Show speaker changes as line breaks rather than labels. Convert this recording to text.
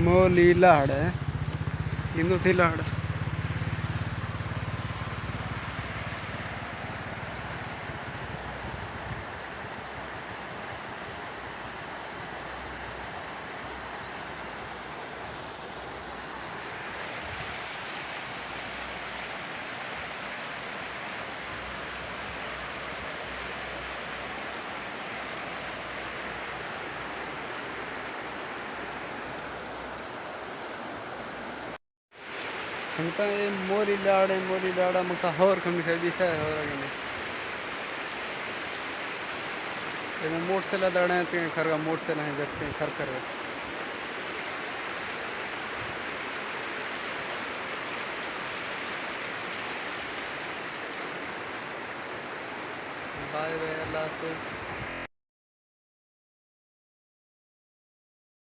मोली लाड़ है इंदु थी लाड़ संगता ये मोरी लाड़ा मका होर कमी से दिखा है होर आगे ये मोट से लदाड़े हैं तो खर का मोट से नहीं देखते हैं खर कर बाय बाय लास्ट